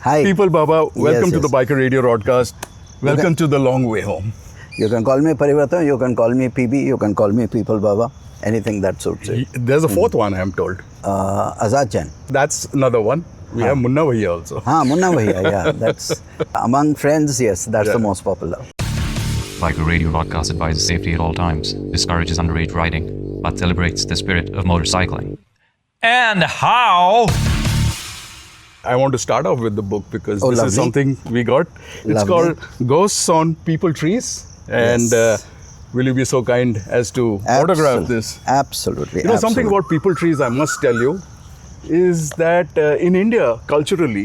Hi. People Baba, welcome to Yes. the Biker Radio broadcast. Welcome to the long way home. You can call me Parivartan, you can call me PB, you can call me People Baba. Anything that suits you. There's a fourth one, I am told. Azad Jain. That's another one. We have Munna Bhaiya also. Munna Bhaiya, yeah. That's among friends, yes, that's the most popular. Biker Radio broadcast advises safety at all times, discourages underage riding, but celebrates the spirit of motorcycling. And how? I want to start off with the book because this lovely. is something we got. It's Lovely. called Ghosts on People Trees. And Yes. will you be so kind as to autograph this? Absolutely. You know, something about people trees, I must tell you, is that in India, culturally,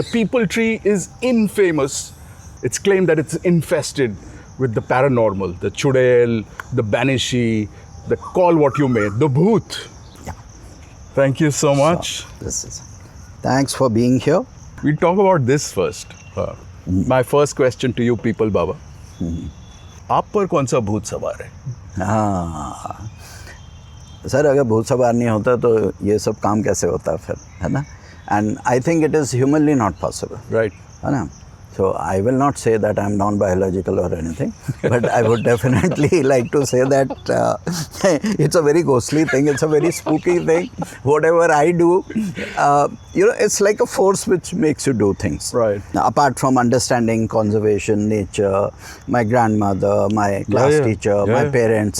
the people tree is infamous. It's claimed that it's infested with the paranormal, the chudel, the banshee, the call what you may, the bhoot. Yeah. Thank you so much. This is. Thanks for being here. We'll talk about this first. My first question to you, people Baba. आप पर कौन सा भूत सवार है? हाँ sir, अगर भूत सवार नहीं होता तो ये सब काम कैसे होता फिर, है ना? And I think it is humanly not possible, Right. है ना? So I will not say that I am non-biological or anything, but I would definitely like to say that it's a very ghostly thing, it's a very spooky thing. Whatever I do, it's like a force which makes you do things. Right. Now, apart from understanding conservation, nature, my grandmother, my class teacher, my parents,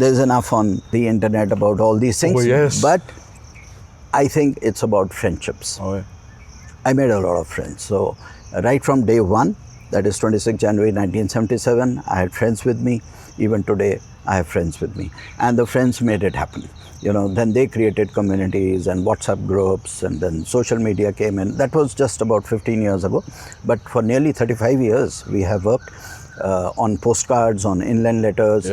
there's enough on the internet about all these things. Oh, yes. But I think it's about friendships. Oh, yeah. I made a lot of friends. So right from day one, that is 26 January 1977, I had friends with me. Even today, I have friends with me. And the friends made it happen. Then they created communities and WhatsApp groups, and then social media came in. That was just about 15 years ago. But for nearly 35 years, we have worked on postcards, on inland letters,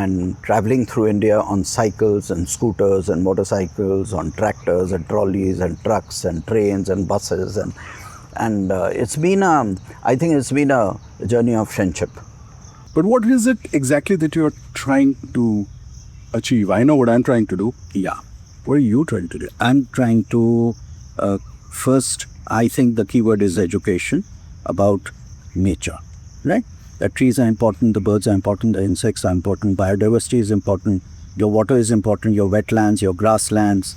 and traveling through India on cycles and scooters and motorcycles, on tractors and trolleys and trucks and trains and buses, and it's been I think it's been a journey of friendship. But what is it exactly that you're trying to achieve? I know what I'm trying to do. Yeah. What are you trying to do? I'm trying to, first, I think the keyword is education about nature, right? The trees are important, the birds are important, the insects are important, biodiversity is important, your water is important, your wetlands, your grasslands.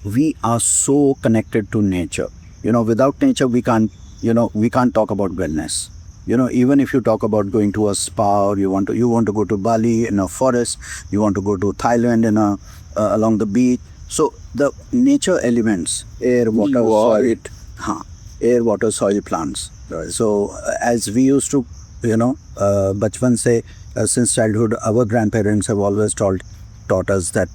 We are so connected to nature. Without nature, we can't talk about wellness. Even if you talk about going to a spa, or you want to go to Bali in a forest, you want to go to Thailand along the beach. So the nature elements, air, water, soil, plants. Right. So as we used to, bachpan se, since childhood, our grandparents have always taught us that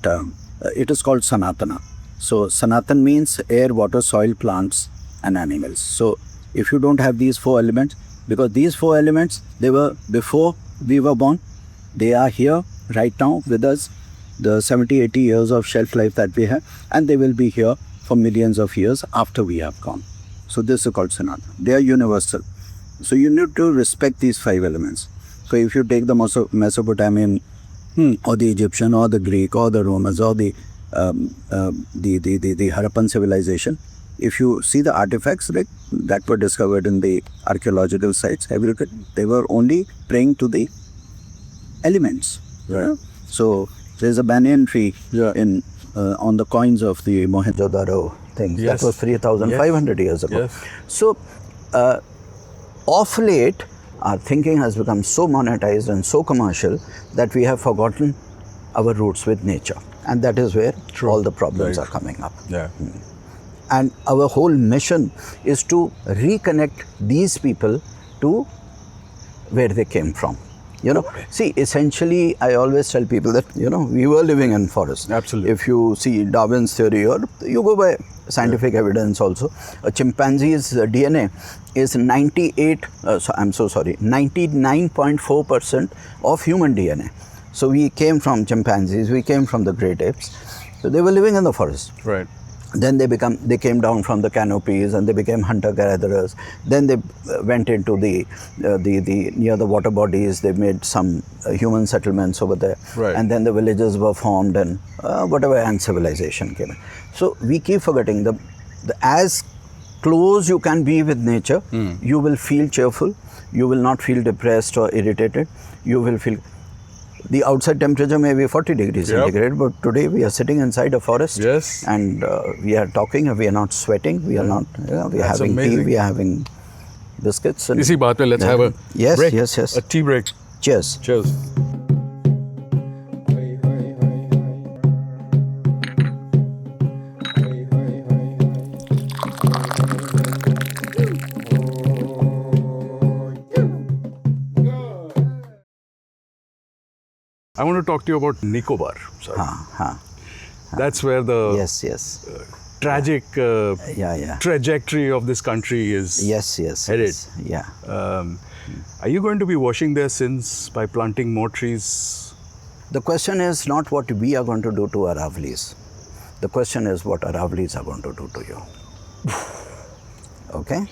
it is called Sanatana. So Sanatan means air, water, soil, plants and animals. So if you don't have these four elements, because these four elements, they were before we were born, they are here right now with us, the 70, 80 years of shelf life that we have, and they will be here for millions of years after we have gone. So this is called Sanatana. They are universal. So you need to respect these five elements. So if you take the Mesopotamian or the Egyptian or the Greek or the Romans or the Harappan civilization, if you see the artifacts that were discovered in the archaeological sites, have you looked at, they were only praying to the elements. Right. So there's a banyan tree on the coins of the Mohenjo-daro things. Yes. That was 3,500 years ago. Yes. So of late, our thinking has become so monetized and so commercial that we have forgotten our roots with nature, and that is where all the problems are coming up. Yeah. And our whole mission is to reconnect these people to where they came from. See, essentially, I always tell people that, we were living in forests. Absolutely. If you see Darwin's theory, or you go by scientific evidence also, a chimpanzee's DNA is 99.4% of human DNA. So we came from chimpanzees, we came from the great apes. So they were living in the forest. Right. Then they came down from the canopies and they became hunter-gatherers. Then they went into the near the water bodies. They made some human settlements over there. Right. And then the villages were formed and whatever, and civilization came in. So we keep forgetting the as close you can be with nature, you will feel cheerful. You will not feel depressed or irritated. You will feel. The outside temperature may be 40 degrees Yep. centigrade, but today we are sitting inside a forest. Yes. And we are talking. We are not sweating. We are not. We are That's having tea. amazing. We are having biscuits. And Isi baat pe, let's have a Yes, break. yes, yes. A tea break. Cheers. Cheers. I want to talk to you about Nicobar. Sir. That's where the Yes, yes. tragic Yeah. trajectory of this country is. Yes, yes. Headed. yes. Yeah. Are you going to be washing their sins by planting more trees? The question is not what we are going to do to Aravlis. The question is what Aravlis are going to do to you. Okay?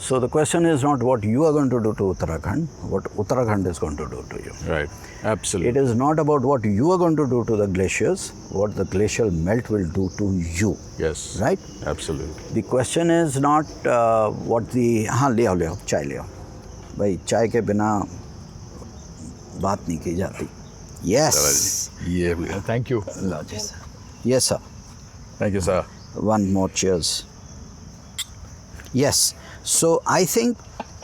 So the question is not what you are going to do to Uttarakhand, what Uttarakhand is going to do to you. Right. Absolutely. It is not about what you are going to do to the glaciers, what the glacial melt will do to you. Yes. Right? Absolutely. The question is not what the हाँ ले आओ चाय ले आओ भाई चाय के बिना बात नहीं की जाती. Yes. Yeah. Thank you. Low ji sir. Yes sir. Thank you, sir. One more cheers. Yes. So I think,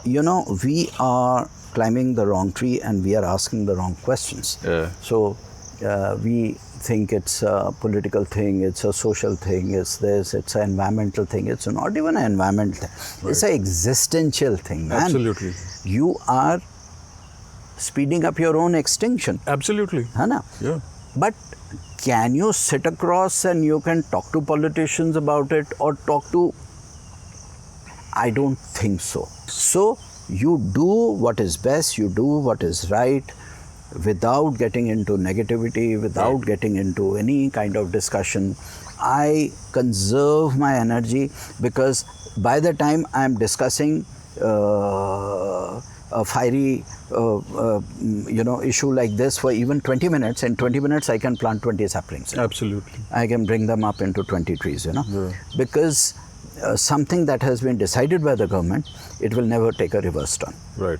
we are climbing the wrong tree and we are asking the wrong questions. Yeah. So we think it's a political thing, it's a social thing, it's this, it's an environmental thing. It's not even an environmental thing. It's an existential thing, man. Absolutely. You are speeding up your own extinction. Absolutely. है ना? Yeah. But can you sit across and you can talk to politicians about it or talk to... I don't think so. So you do what is best, you do what is right without getting into negativity, without getting into any kind of discussion. I conserve my energy because by the time I am discussing a fiery issue like this for even 20 minutes, in 20 minutes I can plant 20 saplings. Absolutely. I can bring them up into 20 trees, because something that has been decided by the government, it will never take a reverse turn. Right.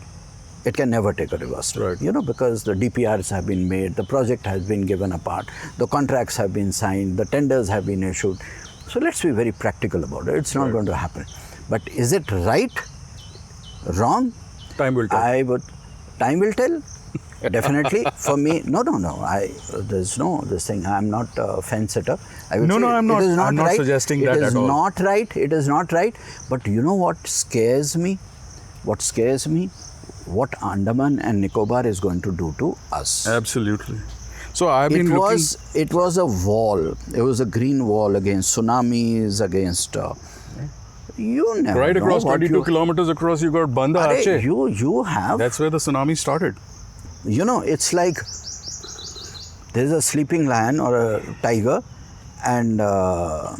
It can never take a reverse turn, Right. because the DPRs have been made, the project has been given apart, the contracts have been signed, the tenders have been issued. So let's be very practical about it. It's not going to happen. But is it right? Wrong? Time will tell. Time will tell. Definitely. For me, no. There's no this thing. I'm not a fence sitter. I would No, say I'm not. It is not I'm not right. suggesting that It is at all. not right. It is not right. But you know what scares me? What scares me? What Andaman and Nicobar is going to do to us. Absolutely. So I've been looking. It was a wall. It was a green wall against tsunamis, against. You never Right know across what 22 you, kilometers across, you got Banda Arey, Arche. you have. That's where the tsunami started. It's like there's a sleeping lion or a tiger, and the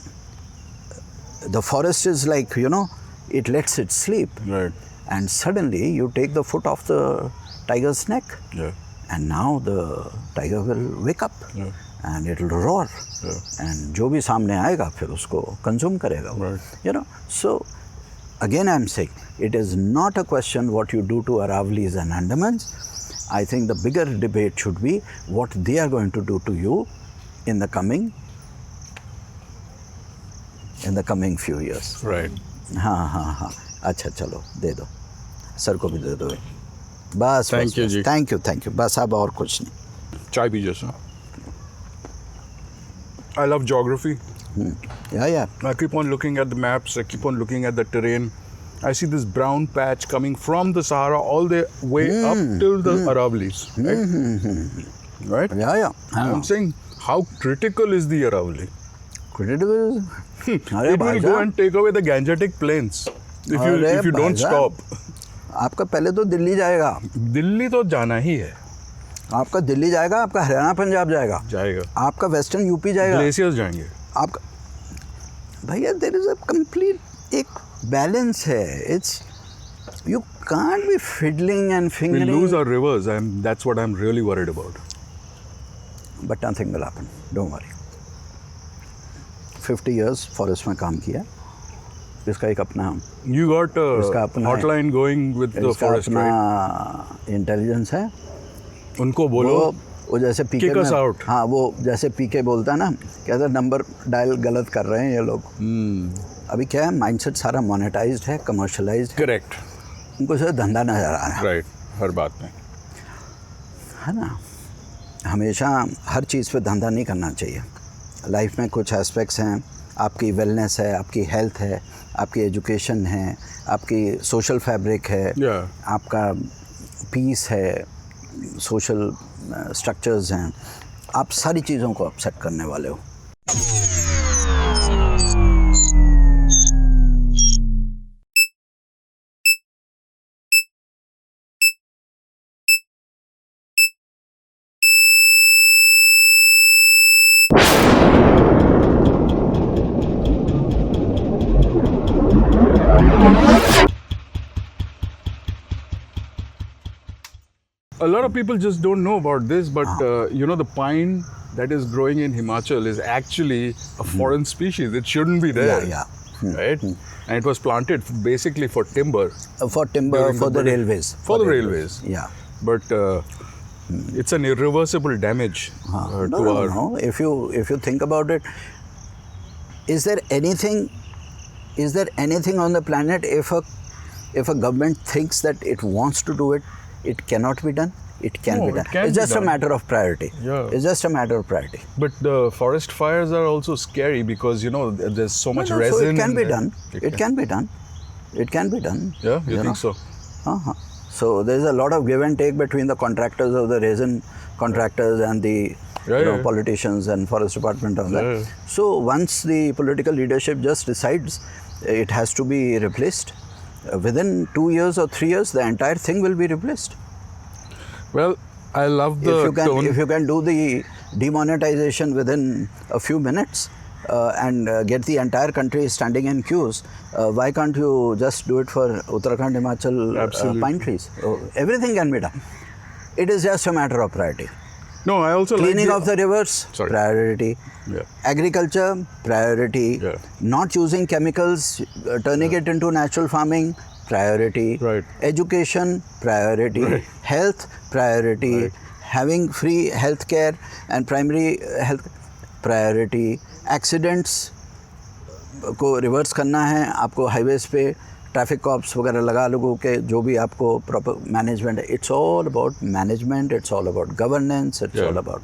forest is like, it lets it sleep. Right. And suddenly you take the foot off the tiger's neck, Yeah. and now the tiger will wake up Yeah. and it will roar. Yeah. And जो भी सामने आएगा फिर उसको consume करेगा वो. Right. So again I'm saying, it is not a question what you do to Aravlis and Andamans. I think the bigger debate should be what they are going to do to you in the coming few years. Right. हाँ. अच्छा चलो दे दो, sir को भी दे दो. बस Thank you, ji. Thank you. बस अब और कुछ नहीं. Chai bhi jaisa. I love geography. Yeah. I keep on looking at the maps. I keep on looking at the terrain. I see this brown patch coming from the Sahara all the way up till the Aravlis. Right? Right? Yeah. I'm saying, how critical is the Aravali? Critical. It will go and take away the Gangetic plains if you don't stop. आपका पहले तो दिल्ली जाएगा. दिल्ली तो जाना ही है. आपका दिल्ली जाएगा, आपका हरियाणा पंजाब जाएगा. आपका वेस्टर्न यूपी जाएगा. ग्लेशियर्स जाएंगे. आपका भैया देयर इज अ कंप्लीट एक बैलेंस है. It's you can't be fiddling and We fingering. lose our rivers, and that's what I'm really worried about. But nothing will happen. Don't worry. 50 years forest में काम किया. इसका एक अपना You got इसका a अपना hotline going with the इसका forest, right? अपना इंटेलिजेंस है. उनको बोलो. वो जैसे पीके Kick us में, out. हाँ वो जैसे पीके बोलता है ना, कहता है नंबर डायल गलत कर रहे हैं ये लोग. अभी क्या है, माइंडसेट सारा मोनेटाइज्ड है, कमर्शलाइज्ड है. Correct. उनको सिर्फ धंधा नजर आ रहा है. Right. हर बात में. है ना. हमेशा हर चीज़ पे धंधा नहीं करना चाहिए. लाइफ में कुछ एस्पेक्ट्स हैं, आपकी वेलनेस है, आपकी हेल्थ है, आपकी एजुकेशन है, आपकी सोशल फैब्रिक है, Yeah. आपका पीस है, सोशल स्ट्रक्चर्स हैं. आप सारी चीज़ों को अपसेट करने वाले हो. A lot of people just don't know about this, but the pine that is growing in Himachal is actually a foreign species. It shouldn't be there. Yeah. Right? And it was planted basically for timber. For timber, During for the the British- railways. For the railways. Yeah. But it's an irreversible damage to our. No. If you think about it, is there anything on the planet, if a government thinks that it wants to do it, it cannot be done? It can No, be it done. can It's be just a done. matter of priority. Yeah. It's just a matter of priority. But the forest fires are also scary because there's so much No, resin. so it can in be there. done. It can be done. It can be done. Yeah, you know. think so? Uh-huh. So there's a lot of give and take between the contractors of the resin contractors and the Yeah. politicians and forest department on that. Yeah. So once the political leadership just decides it has to be replaced, within 2 years or 3 years, the entire thing will be replaced. Well, I love the tone. If you can do the demonetization within a few minutes and get the entire country standing in queues, why can't you just do it for Uttarakhand, Himachal Absolutely. pine trees? Everything can be done. It is just a matter of priority. No, I also Cleaning like of the rivers, Sorry. priority. Yeah. Agriculture, priority. Yeah. Not using chemicals, turning it into natural farming, priority. Right. Education, priority. Right. Health, priority. Right. Having free health care and primary health, priority. Accidents को reverse करना है आपको, highways पे traffic cops वगैरह लगा लोगों के, जो भी आपको प्रॉपर मैनेजमेंट है. It's all about management, it's all about governance, it's Yeah. All about.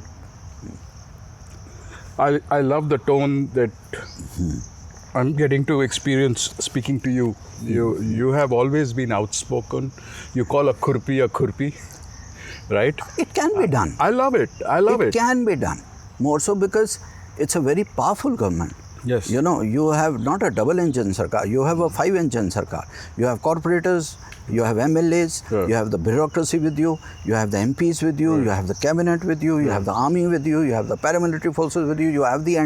I love the tone that I'm getting to experience speaking to you. You have always been outspoken. You call a khurpi, right? It can be done. I love it. I love it. It can be done. More so because it's a very powerful government. Yes. You have not a double engine sarkar, you have a 5-engine sarkar. You have corporators, you have MLAs, Yeah. you have the bureaucracy with you, you have the MPs with you, you have the cabinet with you, you have the army with you, you have the paramilitary forces with you, you have the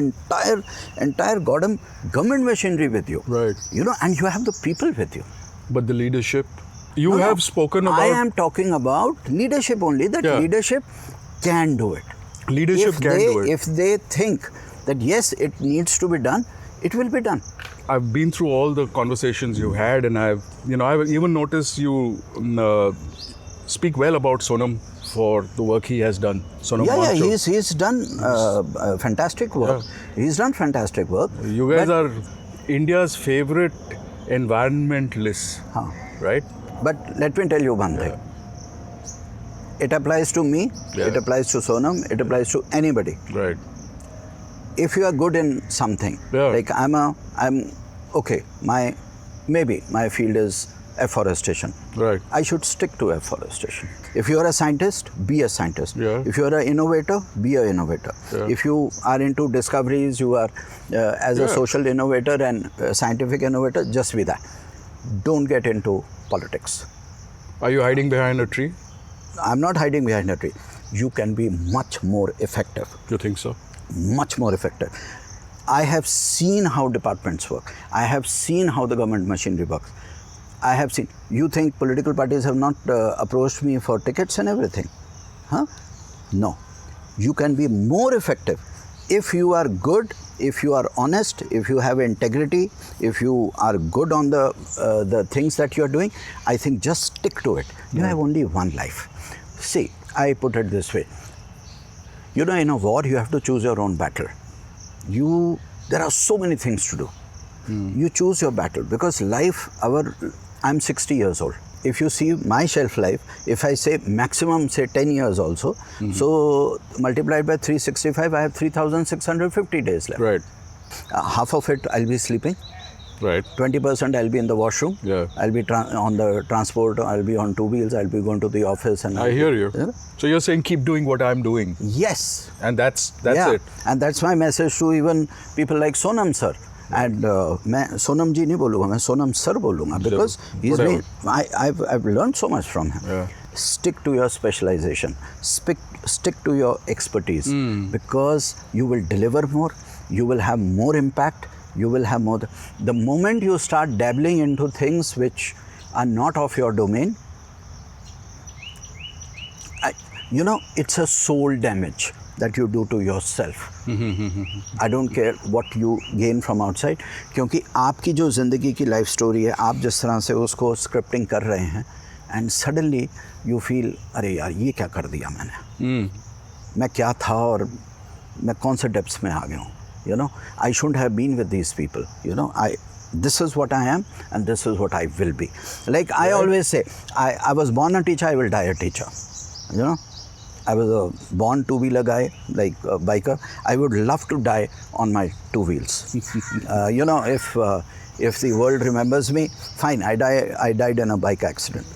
entire goddamn government machinery with you. Right. And you have the people with you. But the leadership, you No, have spoken about I am talking about leadership only, that Yeah. leadership can do it. leadership can do it. If they think that yes, it needs to be done, it will be done. I've been through all the conversations you had, and I've even noticed you speak well about Sonam for the work he has done. Sonam Yeah, Wangchuk. he's done fantastic work. He's done fantastic work. You guys but, are India's favorite environmentalists, right? But let me tell you one thing. It applies to me. Yeah. It applies to Sonam. It applies to anybody. Right. If you are good in something, Yeah. like I'm okay. Maybe my field is afforestation. Right. I should stick to afforestation. If you are a scientist, be a scientist. Yeah. If you are an innovator, be an innovator. Yeah. If you are into discoveries, you are as a Yeah. social innovator and scientific innovator, just be that. Don't get into politics. Are you hiding behind a tree? I'm not hiding behind a tree. You can be much more effective. You think so? Much more effective. I have seen how departments work. I have seen how the government machinery works. I have seen. You think political parties have not approached me for tickets and everything? Huh? No. You can be more effective if you are good, if you are honest, if you have integrity, if you are good on the things that you are doing, I think just stick to it. You have only one life. See, I put it this way. You know, in a war, you have to choose your own battle. There are so many things to do. You choose your battle because life, I'm 60 years old. If you see my shelf life, if I say maximum, say 10 years also, so multiplied by 365, I have 3,650 days left. Right. Half of it I'll be sleeping. Right. 20% I'll be in the washroom. Yeah. I'll be on the transport. I'll be on two wheels. I'll be going to the office. And I hear you. Yeah? So you're saying keep doing what I'm doing. Yes. And that's yeah. it. And that's my message to even people like Sonam sir. And मैं सोनम जी नहीं बोलूँगा, मैं Sonam sir बोलूँगा because he's been, I've learned so much from him. Yeah. Stick to your specialization. Stick to your expertise because you will deliver more. You will have more impact. You will have more. The moment you start dabbling into things which are not of your domain, you know, it's a soul damage that you do to yourself. I don't care what you gain from outside, क्योंकि आपकी जो ज़िंदगी की life story है, आप जिस तरह से उसको स्क्रिप्टिंग कर रहे हैं, and suddenly you feel, अरे यार ये क्या कर दिया मैंने, मैं क्या था और मैं कौन से डेप्थ्स में आ गया हूँ. You know, I shouldn't have been with these people. You know, this is what I am and this is what I will be. Like I always say, I was born a teacher, I will die a teacher. You know, I was a born two-wheeler guy, like a biker. I would love to die on my two wheels. You know, if the world remembers me, fine, I died in a bike accident.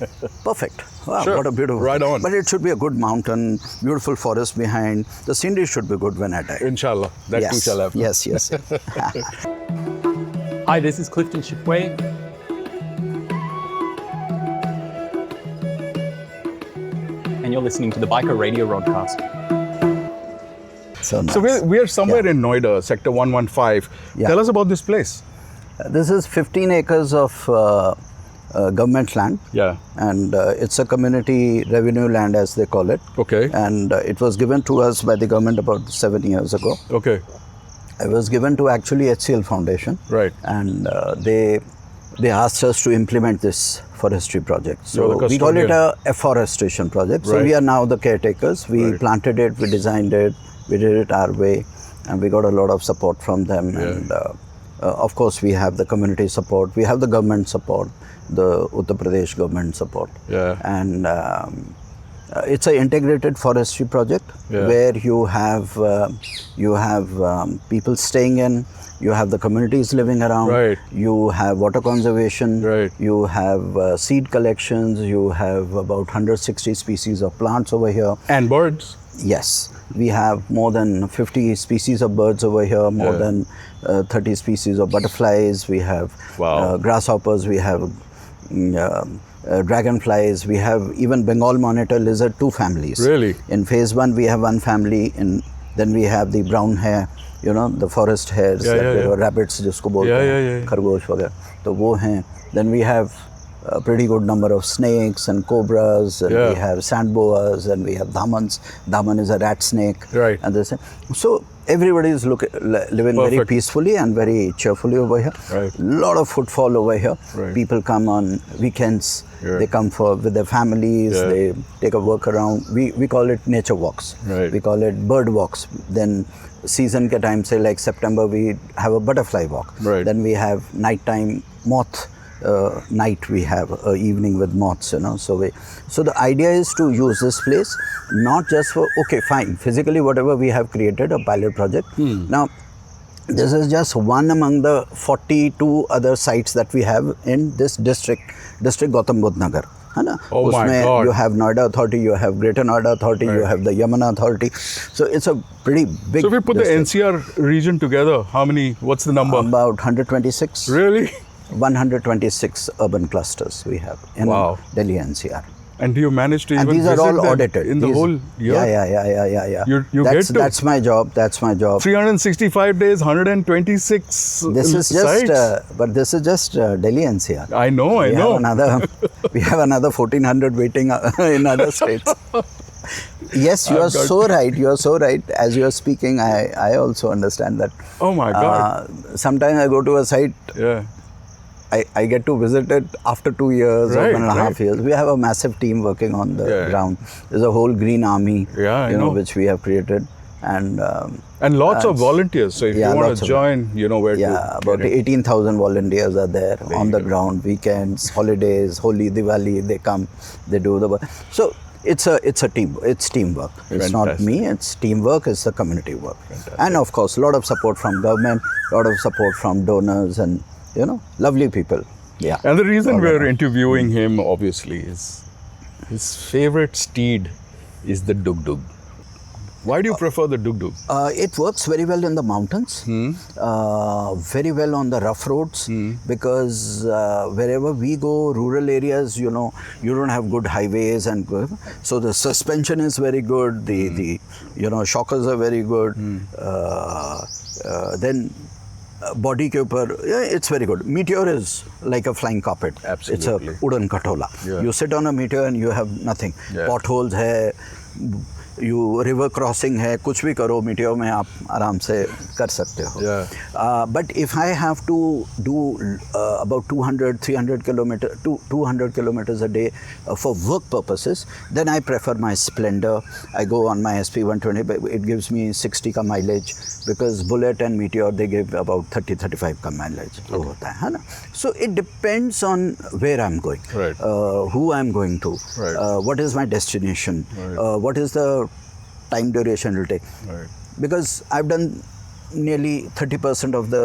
Perfect. Wow, Sure. what a beautiful. Right on. But it should be a good mountain, beautiful forest behind. The scenery should be good when I die. Inshallah. That too Yes. shall happen. Yes, yes. Hi, this is Clifton Chipway. And you're listening to the Biker Radio Broadcast. So nice. So we're somewhere in Noida, Sector 115. Yeah. Tell us about this place. This is 15 acres of government land. Yeah. And it's a community revenue land, as they call it. Okay. And it was given to us by the government about 7 years ago. Okay. It was given to actually HCL Foundation. Right. And they asked us to implement this forestry project. So You're the we call it custodian. a afforestation project. So Right. we are now the caretakers. We Right. planted it, we designed it, we did it our way, and we got a lot of support from them. Yeah. And of course, we have the community support, we have the government support, the Uttar Pradesh government support. Yeah. And it's an integrated forestry project Yeah. where you have people staying in, you have the communities living around, Right. you have water conservation, Right. you have seed collections, you have about 160 species of plants over here. And birds. Yes, we have more than 50 species of birds over here, more Yeah. than 30 species of butterflies, we have Wow. grasshoppers, we have dragonflies, we have even Bengal monitor lizard, 2 families. Really? In phase 1, we have 1 family, then we have the brown hare, you know, the forest hares, Yeah, yeah, yeah. rabbits जिसको बोलते Yeah, हैं, yeah, yeah. खरगोश वगैरह, तो वो हैं. Then we have a pretty good number of snakes and cobras, and Yeah. we have sand boas, and we have dhamans. Dhaman is a rat snake. Right. And this, so everybody is living very Perfect. peacefully and very cheerfully over here. Right. Lot of footfall over here. Right. People come on weekends. Yeah. They come with their families. Yeah. They take a walk around. We call it nature walks. Right. We call it bird walks. Then season ke time, say like September, we have a butterfly walk. Right. Then we have nighttime moth night. We have evening with moths, you know. So the idea is to use this place not just for, okay, fine, physically whatever we have created, a pilot project. Now, this is just one among the 42 other sites that we have in this district Gautam Budh Nagar. है ना? Oh my उसमें God. you have Noida Authority, you have Greater Noida Authority, you Right. have the Yamuna Authority. So it's a pretty big So if we put the district. NCR region together, how many, what's the number? About 126. Really? 126 urban clusters we have in Wow. Delhi NCR. And do you manage to And even these are visit all them audited. in the These- whole year? Yeah. You get to? That's my job. 365 days, 126 This is sites. just, but this is just Delhi NCR. I know. We have another 1400 waiting in other states. Yes, you are I've got- so right. You are so right. As you are speaking, I also understand that. Oh my God. Sometimes I go to a site, Yeah. I get to visit it after 2 years or Right, 1.5 right. years. We have a massive team working on the Yeah. ground. There's a whole green army, Yeah, I know. which we have created. And And lots of volunteers. So if yeah, you want lots to of- join, you know where yeah, to. about get it. 18,000 volunteers are there on you the go. ground, weekends, holidays, Holi, Diwali, they come, they do the work. So it's a team, it's teamwork. It's not Fantastic. me, it's teamwork, it's the community work. And of course, a lot of support from government, a lot of support from donors and, lovely people. Yeah. And the reason All we're around. interviewing him, obviously, is his favorite steed is the Dug Dug. Why do you prefer the Dug Dug? It works very well in the mountains, very well on the rough roads, because wherever we go, rural areas, you don't have good highways, and so the suspension is very good. The shockers are very good. Then body ke upar, it's very good. Meteor is like a flying carpet. Absolutely. It's a udan katola. Yeah. You sit on a Meteor and you have nothing. Yeah. Potholes hai, river crossing है, कुछ भी करो Meteor में आप आराम से कर सकते हो. But if I have to do about 200-300 kilometers a day for work purposes, then I prefer my Splendor. I go on my SP 120, but it gives me 60 का mileage, because Bullet and Meteor they give about 30-35 का mileage. वो होता है ना. So it depends on where I'm going, Right. who I'm going to, Right. what is my destination, Right. what is the time duration it will take. Right. Because I've done nearly 30% of the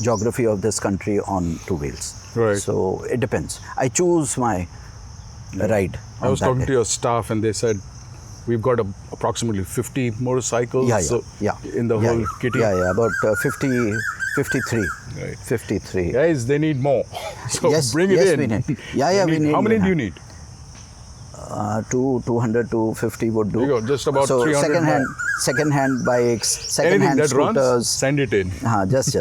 geography of this country on 2 wheels. Right. So it depends. I choose my ride. I was talking to your staff and they said, we've got approximately 50 motorcycles in the whole kitty. Yeah, about 53. Right. 53. Guys, they need more. So Yes, bring it yes, in. we need. Yeah, we need. How many do you yeah. need? 200 to 50 would do. There you go, just about so 300 second-hand bikes, Anything second-hand that runs, scooters. send it in. Just.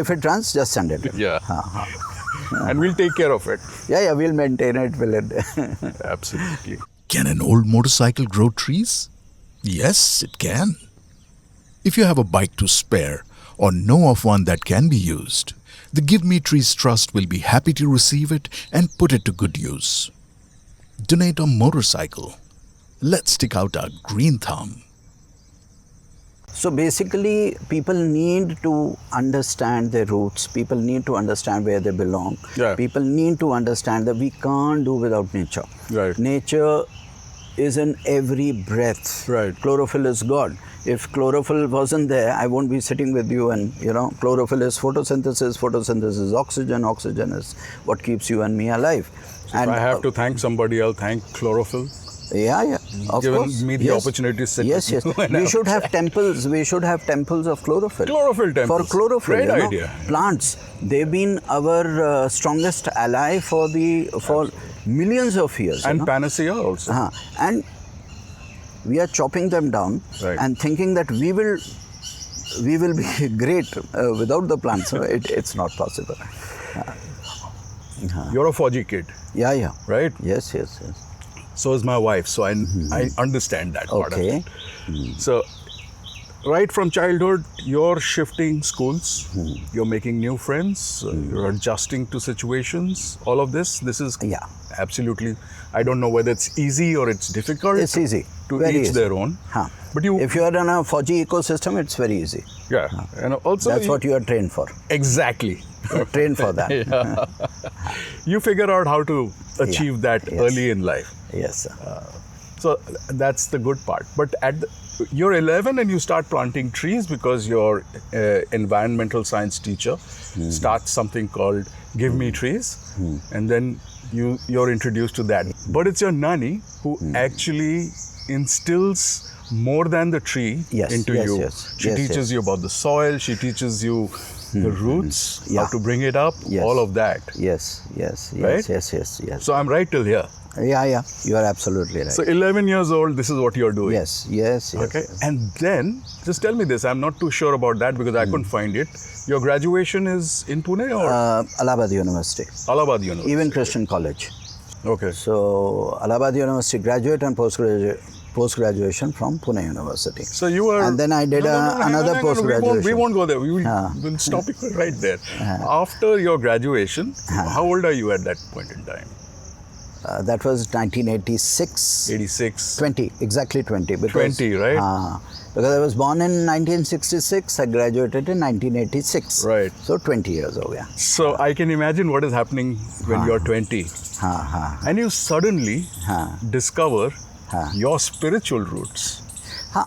If it runs, just send it. Yeah. And we'll take care of it. Yeah, we'll maintain it. Absolutely. Can an old motorcycle grow trees? Yes, it can. If you have a bike to spare or know of one that can be used, the Give Me Trees Trust will be happy to receive it and put it to good use. Donate a motorcycle. Let's stick out our green thumb. So basically, people need to understand their roots. People need to understand where they belong. Yeah. People need to understand that we can't do without nature. Right. Nature is in every breath. Right. Chlorophyll is God. If chlorophyll wasn't there, I won't be sitting with you. And chlorophyll is photosynthesis. Photosynthesis is oxygen. Oxygen is what keeps you and me alive. If I have to thank somebody, I'll thank chlorophyll. Yeah, of Given course. me the opportunity to sit Yes. with you and We have should a have temples. We should have temples of chlorophyll. Chlorophyll temples. For chlorophyll. Great idea. Plants. They've been our strongest ally for millions of years. And panacea also. And we are chopping them down and thinking that we will be great without the plants. So it's not possible. You're a Fauji kid. Yeah. Right? Yes. So is my wife. So I understand that part of it. So right from childhood, you're shifting schools. You're making new friends. You're adjusting to situations. All of this is absolutely. I don't know whether it's easy or it's difficult. It's easy. To Very each easy. their own. But if you are in a Fauji ecosystem, it's very easy. Yeah. And also That's what you are trained for. Exactly. You're trained for that. You figure out how to achieve that early in life. Yes, sir. So that's the good part. But you're 11 and you start planting trees because your environmental science teacher starts something called Give Me Trees. And then you're introduced to that. But it's your nanny who actually instills more than the tree into you. Yes. She teaches you about the soil. She teaches you the roots, how to bring it up, all of that. Yes. Right? Yes. So I'm right till here. Yeah. You are absolutely right. So 11 years old, this is what you're doing. Yes. Okay. And then, just tell me this. I'm not too sure about that because I couldn't find it. Your graduation is in Pune or? Allahabad University. Allahabad University. Even Christian College. Okay. So Allahabad University graduate and postgraduate post-graduation from Pune University. So you were. And then I did another hang on, post-graduation. We won't go there. We Yeah. will stop it right there. After your graduation, how old are you at that point in time? That was 1986. 86. 20, exactly 20. Because, 20, right? Because I was born in 1966, I graduated in 1986. Right. So 20 years old, yeah. So I can imagine what is happening when you're 20. And you suddenly discover your spiritual roots.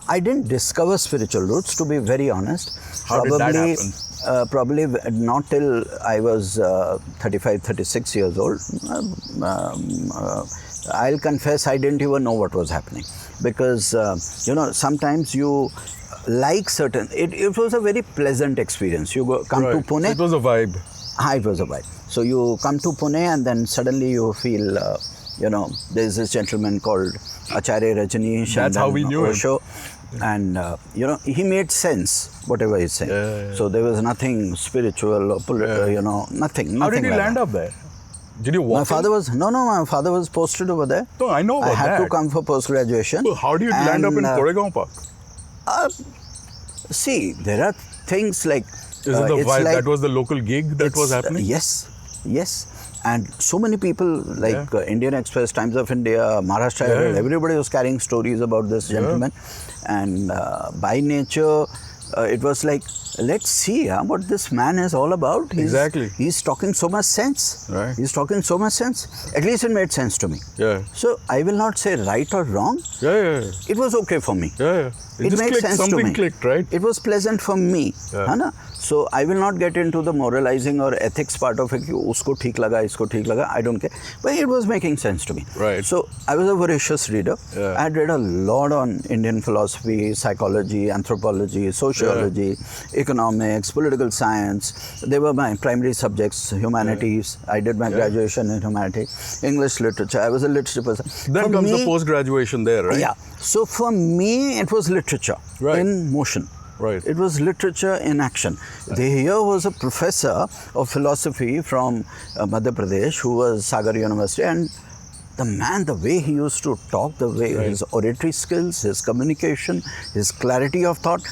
I didn't discover spiritual roots, to be very honest. How did that happen? Probably not till I was 35, 36 years old. I'll confess I didn't even know what was happening. Because, sometimes you like certain... It was a very pleasant experience. You come to Right. Pune... So it was a vibe. It was a vibe. So you come to Pune and then suddenly you feel, there's this gentleman called Acharya Rajneesh. That's and how we knew him. Osho. And, he made sense, whatever he's saying. Yeah. So there was nothing spiritual or political, nothing. How did you like land that. up there? Did you walk My father was posted over there. No, I know about I had that. to come for post-graduation. So how do you land up in And, Koregaon Park? See, there are things like... Is it the it's vibe? like- That was the local gig that was happening? Yes. And so many people like Indian Express, Times of India, Maharashtra Herald, everybody was carrying stories about this gentleman. And by nature, it was like, let's see what this man is all about. Exactly. He's talking so much sense. Right. He's talking so much sense. At least it made sense to me. Yeah. So I will not say right or wrong. Yeah. It was okay for me. Yeah. It just made clicked. sense to Something me. clicked, right? It was pleasant for me. Yeah. है ना? So I will not get into the moralizing or ethics part of it. कि उसको ठीक लगा, इसको ठीक लगा. I don't care. But it was making sense to me. Right. So I was a voracious reader. Yeah. I had read a lot on Indian philosophy, psychology, anthropology, sociology, economics, political science. They were my primary subjects. Humanities. I did my graduation in humanities. English literature. I was a literature person. Then For comes me, the post-graduation there, right? Yeah. So for me, it was literature in motion. Right. It was literature in action. Here was a professor of philosophy from Madhya Pradesh who was Sagar University, and the way he used to talk, the way his oratory skills, his communication, his clarity of thought,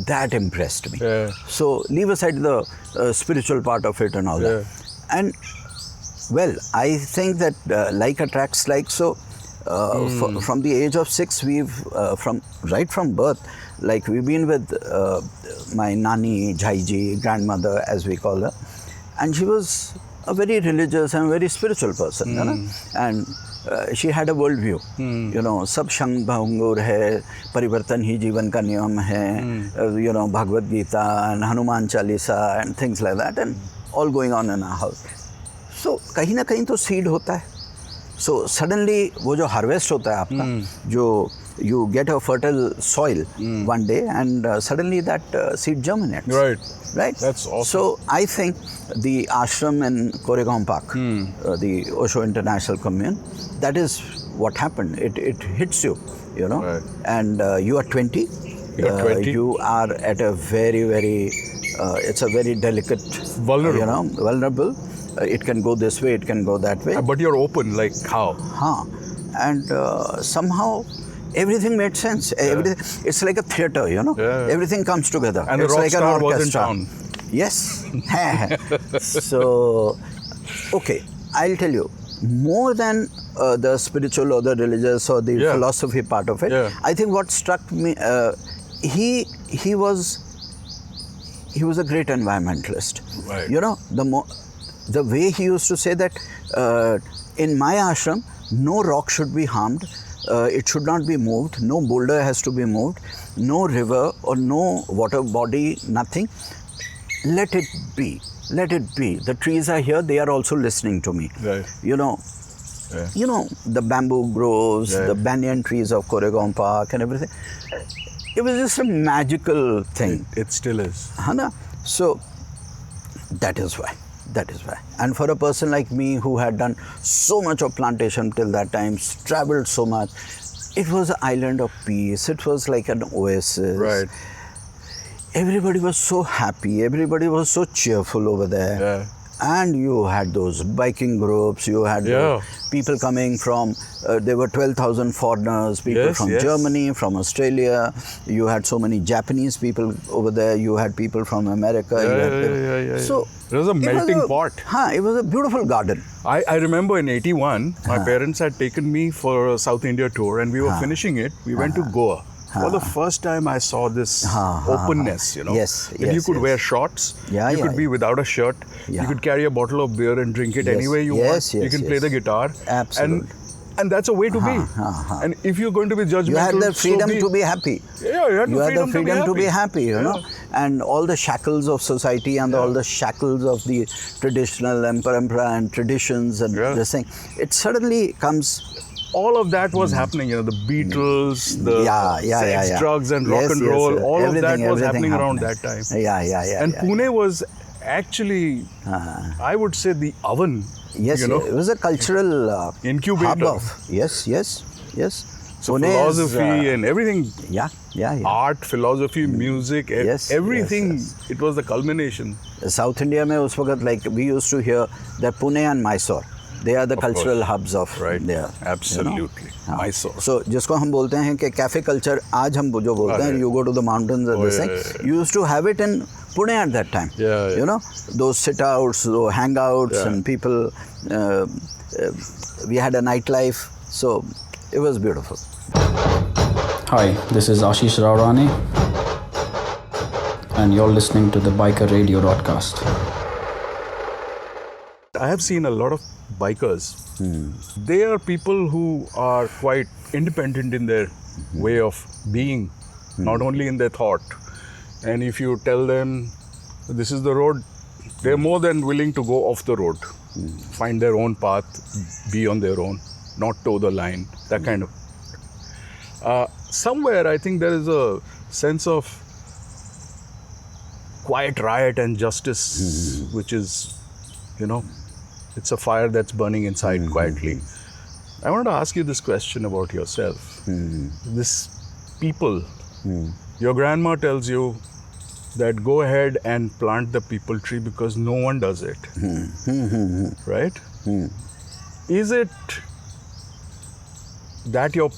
that impressed me. Yeah. So leave aside the spiritual part of it and all that. And well, I think that like attracts like. So from the age of 6, we've right from birth, like we've been with my nani, Jhaiji, grandmother as we call her, and she was a very religious and very spiritual person, you know? And she had a worldview, you know, सब शंग भंगुर है, परिवर्तन ही जीवन का नियम है, you know, Bhagavad Gita and Hanuman Chalisa and things like that, and all going on in our house. So कहीं ना कहीं तो seed होता है. So suddenly वो जो harvest होता है आपका, जो you get a fertile soil one day, and suddenly that seed germinates. Right. That's awesome. So I think the ashram in Koregaon Park, the Osho International Commune, that is what happened. It hits you, you know. Right. And you are 20. You're 20. You are at a very, very, it's a very delicate, Vulnerable. you know, vulnerable. It can go this way, it can go that way. But you're open, like how? And somehow everything made sense. Everything, it's like a theater, you know. Everything comes together. And it's the rock like star an was in orchestra. town. Yes. So, okay, I'll tell you. More than the spiritual or the religious or the philosophy part of it, I think what struck me, he was a great environmentalist. Right. You know, the way he used to say that in my ashram, no rock should be harmed, it should not be moved, no boulder has to be moved, no river or no water body, nothing. Let it be. Let it be. The trees are here, they are also listening to me. Right. You know, you know, the bamboo groves, the banyan trees of Koregaon Park and everything. It was just a magical thing. It still is. Hana? So, that is why. That is why. And for a person like me who had done so much of plantation till that time, traveled so much, it was an island of peace. It was like an oasis. Right. Everybody was so happy. Everybody was so cheerful over there. And you had those biking groups, you had Yeah. people coming from, there were 12,000 foreigners, people Yes, from yes. Germany, from Australia, you had so many Japanese people over there, you had people from America. you had Yeah. So It was a melting pot. It was a beautiful garden. I remember in 81, my parents had taken me for a South India tour and we were finishing it. We went to Goa. For the first time, I saw this openness, you know. Yes, that you yes, could yes. wear shorts, Yeah, you yeah, could be without a shirt, Yeah. you could carry a bottle of beer and drink it Yes, anywhere you yes, want. You yes, can play yes. the guitar. Absolutely. And that's a way to be. And if you're going to be judgmental, You had the so freedom be. to be happy. Yeah, you had You the had the freedom freedom to be happy, you Yeah. know. And all the shackles of society and all the shackles of the traditional and parampara and traditions and Yeah. this thing, it suddenly comes. All of that was happening, you know, the Beatles, the sex, drugs and rock Yes, and yes, roll, yes. all of that Everything- was everything happening around happening. that time. Yeah. And yeah, Pune was actually, I would say, the oven. Yes, you know, it was a cultural Incubator. hub of. Yes. so Pune is, philosophy and everything, yeah. art, philosophy, music, Yes, everything. yes. It was the culmination. South India में उस वक्त, like we used to hear that Pune and Mysore, they are the cultural course. hubs of Right. there. Absolutely. हाँ. Mysore. So जिसको हम बोलते हैं कि cafe culture, आज हम जो बोलते हैं, you go to the mountains and Oh, this yeah, thing, yeah, you used to have it in Pune at that time. Yeah. You know, those sit-outs, those hangouts, Yeah. and people. We had a nightlife, so it was beautiful. Hi, this is Ashish Rawrani, and you're listening to the Biker Radio broadcast. I have seen a lot of bikers. They are people who are quite independent in their way of being, not only in their thought. And if you tell them this is the road, they're more than willing to go off the road, find their own path, be on their own, not toe the line, that kind of. Somewhere I think there is a sense of quiet riot and justice, which is, you know, it's a fire that's burning inside quietly. I wanted to ask you this question about yourself. This people, your grandma tells you that go ahead and plant the people tree because no one does it. Right? Is it that your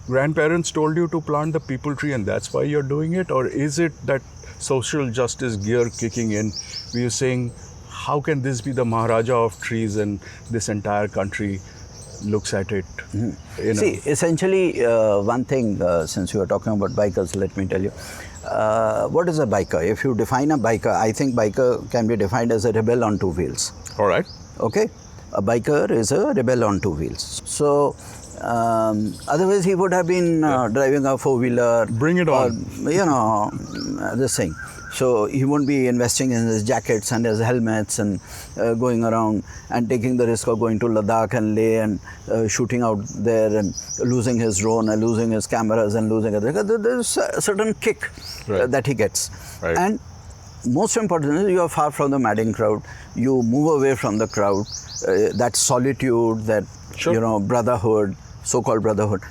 grandparents told you to plant the people tree and that's why you're doing it? Or is it that social justice gear kicking in where you're saying, how can this be the Maharaja of trees and this entire country looks at it? You know? See, essentially, one thing, since you are talking about bikers, let me tell you. What is a biker? If you define a biker, I think biker can be defined as a rebel on two wheels. All right. Okay? A biker is a rebel on two wheels. So, otherwise he would have been driving a four-wheeler. Bring it on. Or, you know, this thing. So he won't be investing in his jackets and his helmets and going around and taking the risk of going to Ladakh and Leh and shooting out there and losing his drone and losing his cameras and losing other. There's a certain kick that he gets. Right. And most importantly, you are far from the madding crowd. You move away from the crowd. That solitude, that you know, brotherhood, so-called brotherhood.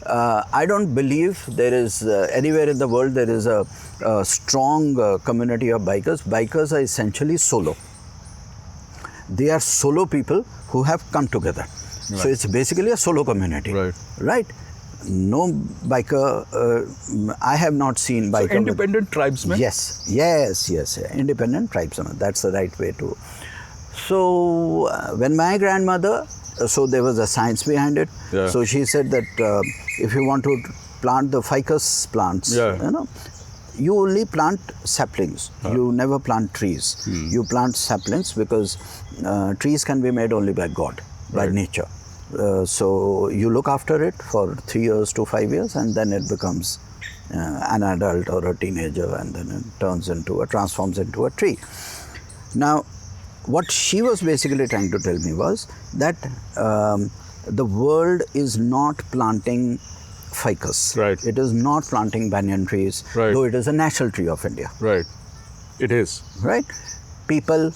I don't believe there is anywhere in the world there is a strong community of bikers. Bikers are essentially solo. They are solo people who have come together. Right. So it's basically a solo community. Right? No biker, I have not seen biker. So independent tribesmen? Yes. Independent tribesmen. That's the right way to. So when my grandmother, so there was a science behind it. Yeah. So she said that if you want to plant the ficus plants, you know, you only plant saplings. You never plant trees. You plant saplings because trees can be made only by God, by nature. So you look after it for 3 years to 5 years, and then it becomes an adult or a teenager, and then it transforms into a tree. Now, what she was basically trying to tell me was that the world is not planting ficus. Right. It is not planting banyan trees, though it is a national tree of India. Right. It is. Right. People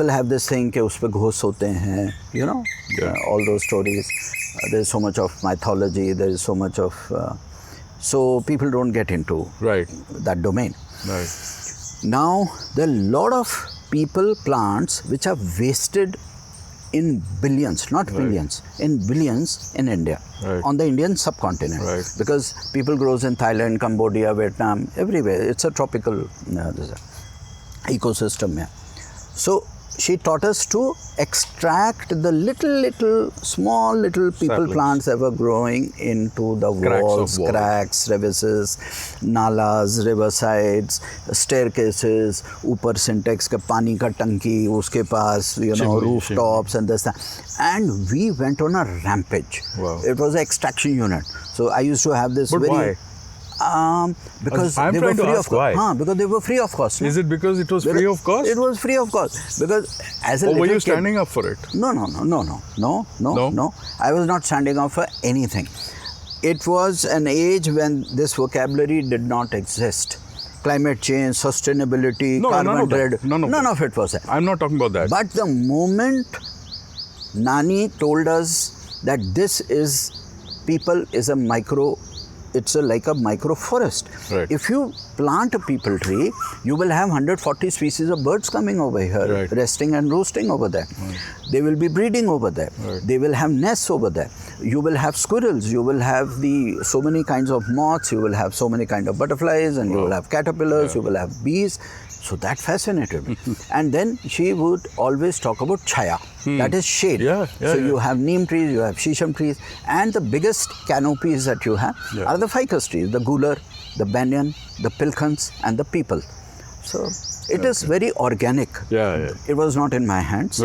have this thing कि उस पे घोष होते हैं, you know, all those stories. There is so much of mythology. There is so much of so people don't get into that domain. Right. Now there are a lot of people plants which are wasted in billions, not billions, in billions in India, on the Indian subcontinent. Because people grows in Thailand, Cambodia, Vietnam, everywhere. It's a tropical ecosystem. Yeah. So she taught us to extract the little, small little people plants that were growing into the walls, cracks, crevices, nalas, riversides, staircases, ऊपर syntax का पानी का टंकी उसके पास, you know, rooftops and this that. And we went on a rampage. Wow. It was an extraction unit. So I used to have this why? Because I'm they were trying to free ask of why. cost. Because they were free of cost. Is it because it was free of cost? It was free of cost. Because as a Or were little you kid, standing up for it? No. I was not standing up for anything. It was an age when this vocabulary did not exist. Climate change, sustainability, carbon trade, none of it was there. I'm not talking about that. But the moment Nani told us that this is, people is a micro, it's like a micro forest. Right. If you plant a people tree, you will have 140 species of birds coming over here, resting and roosting over there. They will be breeding over there. They will have nests over there. You will have squirrels, you will have so many kinds of moths, you will have so many kinds of butterflies, and you will have caterpillars, you will have bees. So that fascinated me. And then she would always talk about chaya, that is shade. So you have neem trees, you have shisham trees, and the biggest canopies that you have are the ficus trees, the gular, the banyan, the pilkhans, and the peepal. So it is very organic. It was not in my hands.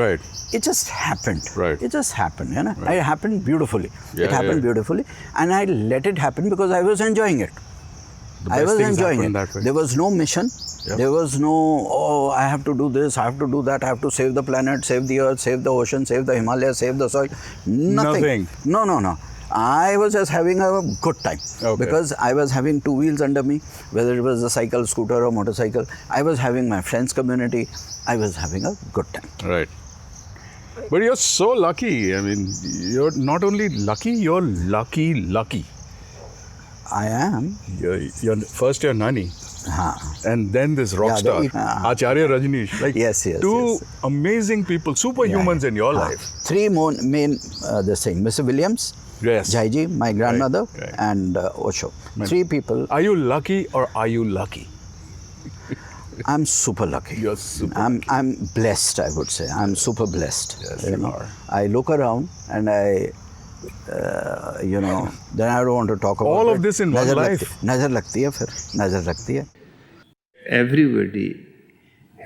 It just happened. It just happened. You know? It happened beautifully. It happened beautifully, and I let it happen because I was enjoying it. I was enjoying it. There was no mission. There was no, I have to do this, I have to do that, I have to save the planet, save the earth, save the ocean, save the Himalayas, save the soil. Nothing. No. I was just having a good time because I was having two wheels under me, whether it was a cycle, scooter or motorcycle. I was having my friends community. I was having a good time. Right. But you're so lucky. I mean, you're not only lucky, you're lucky. I am. You're first your Nani. And then this rock star, Acharya Rajneesh. Like two amazing people, superhumans in your life. Three main this thing, Mr. Williams, Jaiji, my grandmother, and Osho. Three people. Are you lucky or are you lucky? I'm super lucky. You're super I'm blessed, I would say. I'm super blessed. Yes, you are. I look around and I, then I don't want to talk about all of this in one life. Nazar lagti hai phir. Nazar lagti hai. Everybody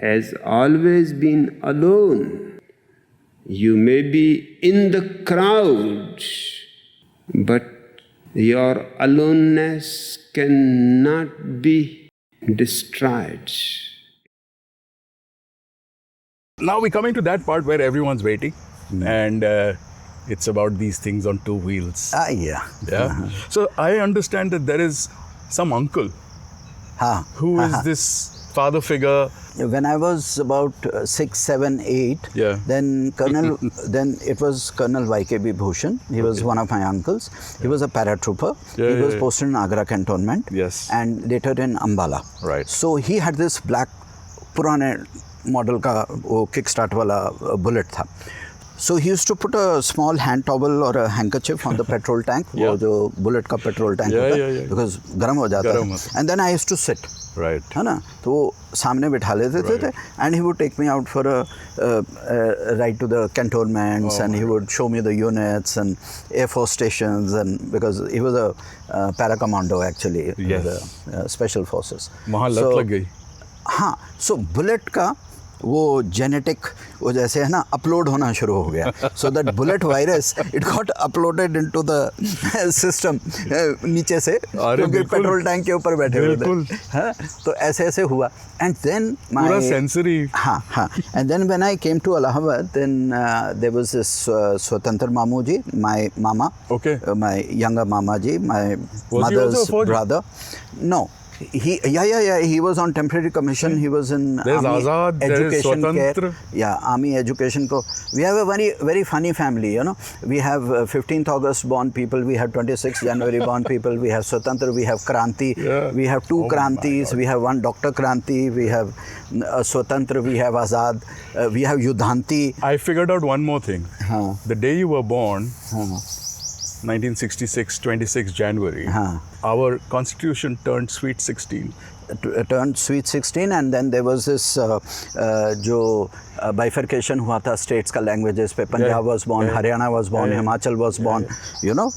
has always been alone. You may be in the crowd, but your aloneness cannot be destroyed. Now we're coming to that part where everyone's waiting and it's about these things on two wheels. So I understand that there is some uncle who is this father figure. When I was about 6, 7, 8, then then it was Colonel YKB Bhushan. He was one of my uncles. He was a paratrooper. He was posted in Agra cantonment and later in Ambala. So he had this black purane model ka wo kickstart wala bullet tha. So he used to put a small hand towel or a handkerchief on the petrol tank, wo jo bullet ka petrol tank hota, because garam ho jata hai. And then I used to sit. है ना, तो वो सामने बिठा लेते थे and he would take me out for a ride to the cantonments and he would show me the units and Air Force stations, and because he was a para commando actually, the special forces. वहाँ लत लग गई. हाँ, so bullet का वो genetic वो जैसे है ना अपलोड होना शुरू हो गया. So that bullet virus it got uploaded into the system नीचे से, क्योंकि पेट्रोल टैंक के ऊपर बैठे हुए थे. तो ऐसे ऐसे हुआ. एंड देन पूरा सेंसरी. हाँ. And then when I came to Allahabad, then there was this Swatantra mamu ji, my mama, my younger mama ji, my mother's brother. No, He was on temporary commission. He was in There's Army Azad, there is education care. Swatantra. Yeah, Army education. We have a very funny family, you know. We have 15th August born people. We have 26th January born people. We have Swatantra. We have Kranti. Yeah. We have two Krantis. We have one Dr. Kranti. We have Swatantra. We have Azad. We have Yudhanti. I figured out one more thing. Huh. The day you were born, 1966, 26 January, our constitution turned sweet 16. Turned sweet 16, and then there was this जो bifurcation हुआ था states का languages पे. Punjab was born, Haryana was born, Himachal was born. You know,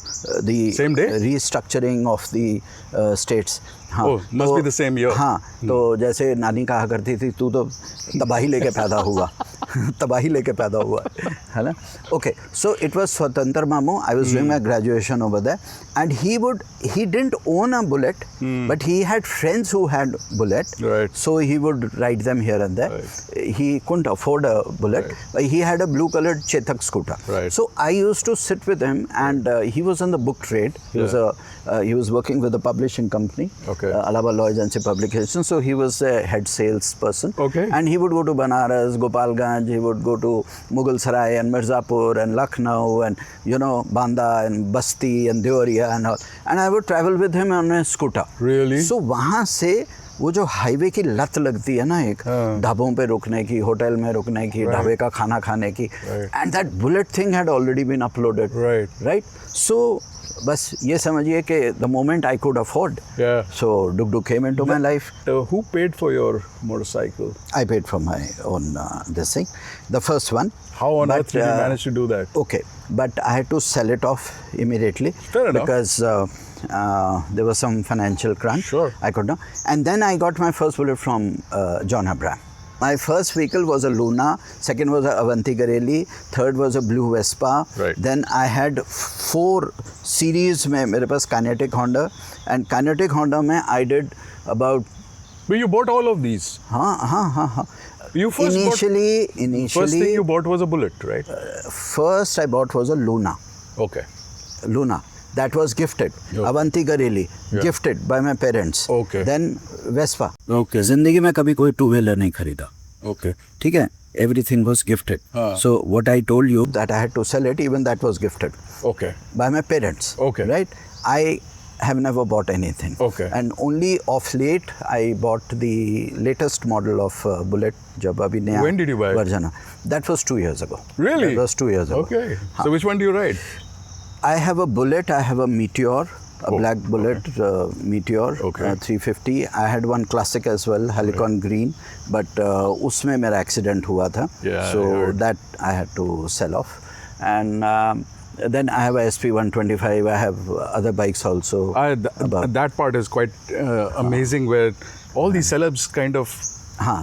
the Same day? restructuring of the states. हाँ, Oh, must be the same year. हाँ, तो जैसे नानी कहा करती थी, तू तो तबाही लेके पैदा हुआ, तबाही लेके पैदा हुआ, है ना? Okay, so it was Swatantra Mamu. I was doing my graduation over there, and he didn't own a bullet, but he had friends who had bullet. Right. So he would ride them here and there. Right. He couldn't afford a bullet. But he had a blue-colored Chetak scooter. Right. So I used to sit with him, and he was in the book trade. He was working with a publishing company, Okay. Allahabad Law Agency Publications. So he was a head salesperson. Okay. And he would go to Banaras, Gopalganj. He would go to Mughal Sarai and Mirzapur and Lucknow and Banda and Basti and Deoria and all. And I would travel with him on a scooter. Really? So वहाँ से वो जो highway की लत लगती है ना, एक ढाबों पे रुकने की, होटल में रुकने की, ढाबे का खाना खाने की, and that bullet thing had already been uploaded. Right. So बस ये समझिए कि the moment I could afford. Yeah. So Duk came into my life. Who paid for your motorcycle? I paid for my own this thing, the first one. How on earth did you manage to do that? Okay, but I had to sell it off immediately. Fair enough. Because there was some financial crunch. Sure. I could not. And then I got my first bullet from John Abraham. My first vehicle was a Luna, second was a Avanti Gareli, third was a Blue Vespa. Right. Then I had 4 series में मेरे पास Kinetic Honda, and Kinetic Honda में I did about. But you bought all of these. हाँ. You first Initially, first thing you bought was a bullet, right? First I bought was a Luna. Okay. Luna. That was gifted. Avanti Gareli, gifted by my parents. Okay. Then Vespa. Okay. जिंदगी में कभी कोई two wheeler नहीं खरीदा. Okay. ठीक है. Everything was gifted. So what I told you, That I had to sell it, even that was gifted Okay. by my parents. Okay. Right? I have never bought anything. Okay. And only of late I bought the latest model of Bullet. जब अभी नया When did you buy it? version. That was 2 years ago. Really? That was 2 years ago. Okay. So which one do you ride? I have a Bullet, I have a Meteor, a black Bullet Meteor 350. I had one classic as well, Helicon Green, but उसमें मेरा accident हुआ था. Yeah, So that I had to sell off. And then I have a SP 125. I have other bikes also. That part is quite amazing, where all these celebs kind of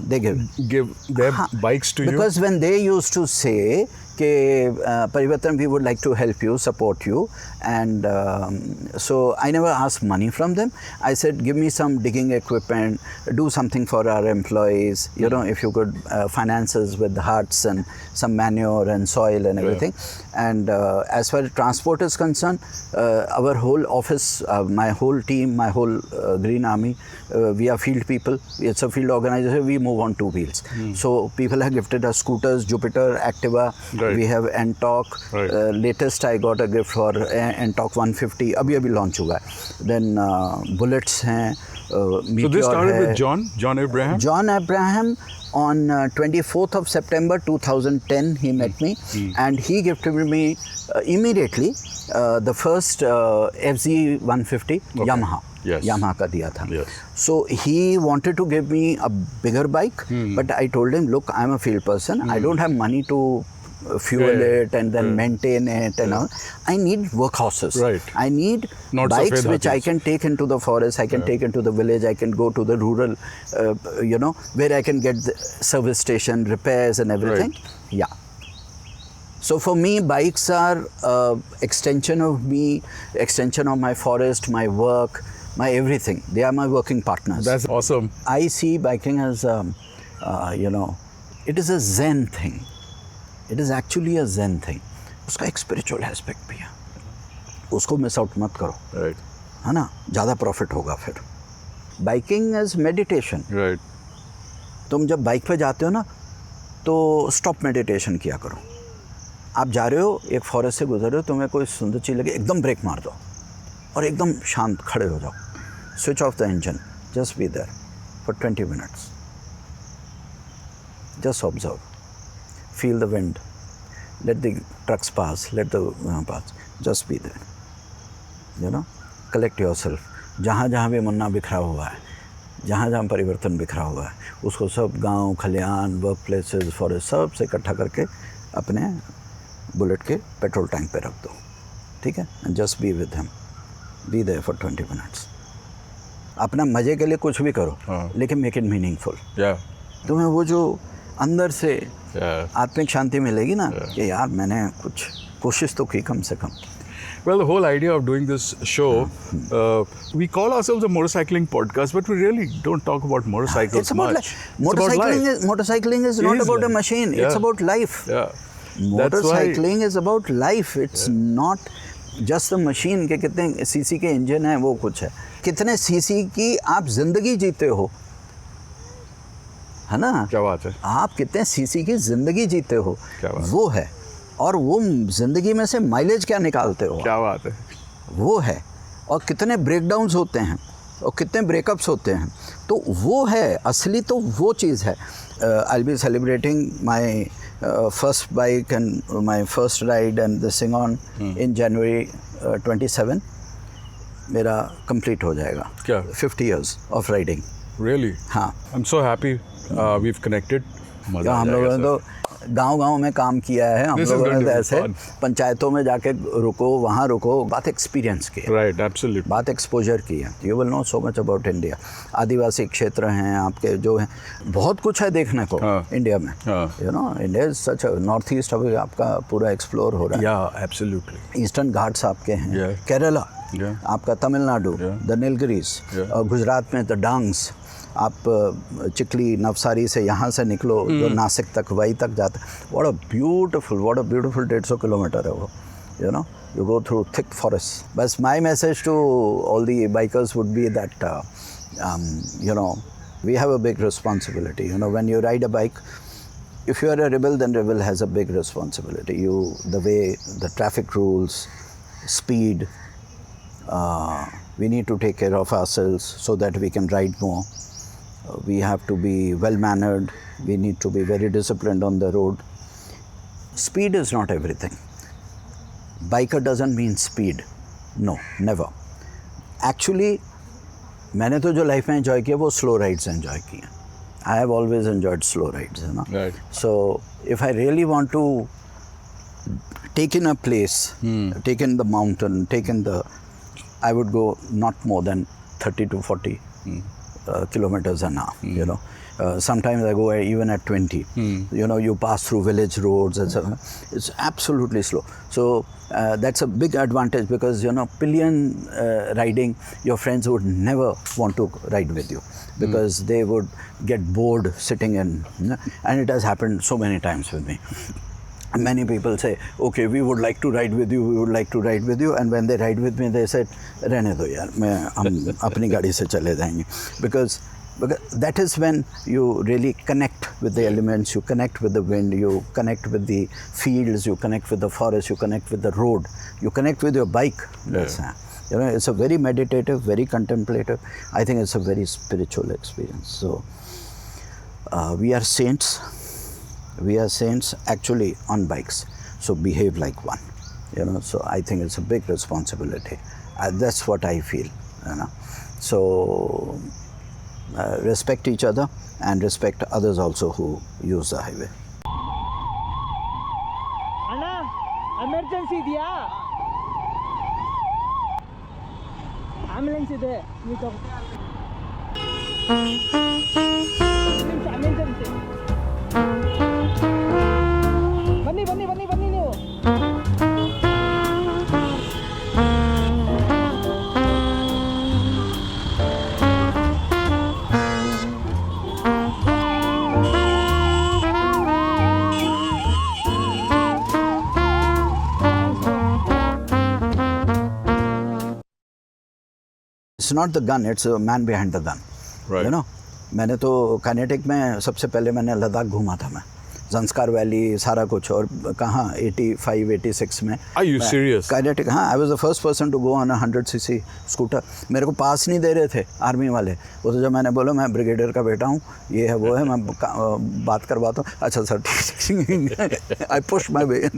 they give their bikes to you. Because when they used to say Parivartan, we would like to help you, support you, and so I never asked money from them. I said, give me some digging equipment, do something for our employees, you know, if you could finance us with huts and some manure and soil and everything. And as far as transport is concerned, our whole office, my whole team, my whole Green Army, we are field people. It's a field organization. We move on 2 wheels. So people have gifted us scooters, Jupiter, Activa. We have Ntorq. Latest I got a gift for Ntorq 150. अभी launch हुआ है. Then bullets हैं. So this started with John Abraham? John Abraham. On 24th of September 2010, he met me, and he gifted me immediately the first FZ 150 Yamaha. Yes. Yamaha का दिया था. Yes. So he wanted to give me a bigger bike, but I told him, look, I'm a field person. I don't have money to fuel it and then maintain it and all. I need workhorses. Right. I need Not bikes Safed which I Hathis. can take into the forest, I can take into the village, I can go to the rural, you know, where I can get the service station, repairs and everything. Yeah. So for me, bikes are extension of me, extension of my forest, my work, my everything. They are my working partners. That's awesome. I see biking as, you know, it is a Zen thing. It is actually a Zen thing. उसका एक spiritual aspect भी है. उसको miss out मत करो. Right. है ना? ज़्यादा profit होगा फिर. Biking is meditation. Right. तुम जब बाइक पे जाते हो ना तो स्टॉप मेडिटेशन किया करो. आप जा रहे हो, एक फॉरेस्ट से गुजर रहे हो, तुम्हें कोई सुंदर चीज़ लगे, एकदम ब्रेक मार दो और एकदम शांत खड़े हो जाओ. Switch off the engine, just be there for 20 minutes. Just observe. Feel the wind. Let the trucks pass. Let the pass. Just be there. You know, collect yourself. जहाँ जहाँ भी मन्ना बिखरा हुआ है, जहाँ जहाँ परिवर्तन बिखरा हुआ है, उसको सब गांव, खलियान, वर्क प्लेसेस, फॉरेस्ट सब से इकट्ठा करके अपने बुलेट के पेट्रोल टैंक पे रख दो. ठीक है? And just be with him. Be there for 20 minutes. अपना मज़े के लिए कुछ भी करो, लेकिन मेक इट मीनिंगफुल. Yeah. तुम्हें वो जो अंदर से Yeah. आत्मिक शांति मिलेगी ना कि यार मैंने कुछ कोशिश तो की कम से कम. Well, the whole idea of doing this show, we call ourselves a motorcycling podcast, but we really don't talk about motorcycles It's about much. motorcycling is not It is about a life. machine. Yeah. It's about life. Yeah. That's why. Motorcycling is about life. It's not just a machine के कितने CC के engine है वो कुछ है. कितने CC की आप जिंदगी जीते हो, है ना? क्या बात है. आप कितने सीसी की जिंदगी जीते हो, क्या बात. वो है. और वो जिंदगी में से माइलेज क्या निकालते हो, क्या बात है. वो है. और कितने ब्रेकडाउन्स होते हैं और कितने ब्रेकअप्स होते हैं, तो वो है असली. तो वो चीज़ है. I be celebrating my first bike and my first ride and this thing on in January 27. मेरा कंप्लीट हो जाएगा. क्या? 50 years ऑफ राइडिंग. Really? हाँ. I'm so happy we've connected. मजा हम आ लोगों जाएगा ने तो गांव-गांव में काम किया है. हम This is लोगों going ने to तो be ऐसे fun. पंचायतों में जाके रुको, वहाँ रुको, बात एक्सपीरियंस की है. Right, absolutely. बात एक्सपोजर की है. You will know so much about India. आदिवासी क्षेत्र हैं आपके जो हैं, बहुत कुछ है देखने को इंडिया में. You know, India is such. North east अभी आपका पूरा एक्सप्लोर हो रहा है. Yeah, absolutely. ईस्टर्न घाट्स आपके हैं. Yeah. केरला, Yeah. आपका तमिलनाडु, द नीलगिरीज, और गुजरात में द डांग्स. आप चिकली नवसारी से यहाँ से निकलो जो नासिक तक, वही तक जाता है. व्हाट अ ब्यूटीफुल 150 किलोमीटर है वो. You know, you go through thick forests. But my message to all the bikers would be that, you know, we have a big responsibility. You know, when you ride a bike, if you are a rebel, then rebel has a big responsibility. The way the traffic rules, speed, we need to take care of ourselves so that we can ride more. We have to be well-mannered. We need to be very disciplined on the road. Speed is not everything. Biker doesn't mean speed. No, never. Actually, मैंने तो जो life में enjoy किया वो slow rides enjoy किए. I have always enjoyed slow rides, you know. Right. So if I really want to take in a place, take in the mountain, take in the, I would go not more than 30 to 40 kilometers an hour, you know. Sometimes I go even at 20. You know, you pass through village roads, and it's absolutely slow. So that's a big advantage because, you know, pillion riding, your friends would never want to ride with you because they would get bored sitting in, and it has happened so many times with me. Many people say, okay, we would like to ride with you, we would like to ride with you, and when they ride with me, they said, रहने दो यार, हम अपनी गाड़ी से चले जाएंगे. Because that is when you really connect with the elements, you connect with the wind, you connect with the fields, you connect with the forest, you connect with the road, you connect with your bike. You know, it's a very meditative, very contemplative. I think it's a very spiritual experience. So we are saints. We are saints actually on bikes, so behave like one, you know. So I think it's a big responsibility. That's what I feel, you know. So respect each other and respect others also who use the highway. Anna, emergency idea. Ambulance ide. Emergency. ಬನ್ನಿ ನೀವು. It's not the gun, it's a man behind the gun. Right. You know, मैंने तो kinetic में सबसे पहले मैंने लद्दाख घूमा था मैं, जंस्कार वैली सारा कुछ, और कहाँ 85-86 में। Are you serious? काइनेटिक, हाँ, I was the first person to go on a 100cc scooter. मेरे को पास नहीं दे रहे थे आर्मी वाले, वो तो जब मैंने बोला मैं ब्रिगेडियर का बेटा हूँ, ये है वो है, मैं बात करवाता हूँ, अच्छा सर ठीक, आई पुश माई वे।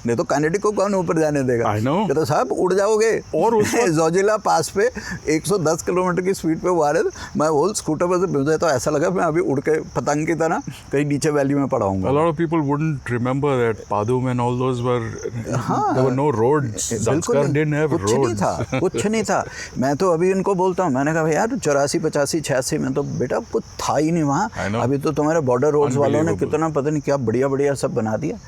नहीं तो काइनेटिक को कौन ऊपर जाने देगा? I know. कहता साहब उड़ जाओगे। और जोजिला पास पे 110 किलोमीटर की स्पीड पे वो आ रहे थे, मैं वो स्कूटर पर से मुझे तो ऐसा लगा मैं अभी उड़ के पतंग की तरह कहीं नीचे वैली में पड़ा हूँ। A lot of people wouldn't remember that Padum and all those were, there were no roads. Zanskar didn't have कुछ नहीं roads. था, कुछ नहीं था। मैं तो अभी इनको बोलता हूँ, मैंने कहा भाई यार 84, 85, 86 में तो बेटा कुछ था ही नहीं वहाँ। know. अभी तो तुम्हारे बॉर्डर रोड्स वालों ने Unbelievable. कितना पता नहीं क्या बढ़िया बढ़िया सब बना दिया,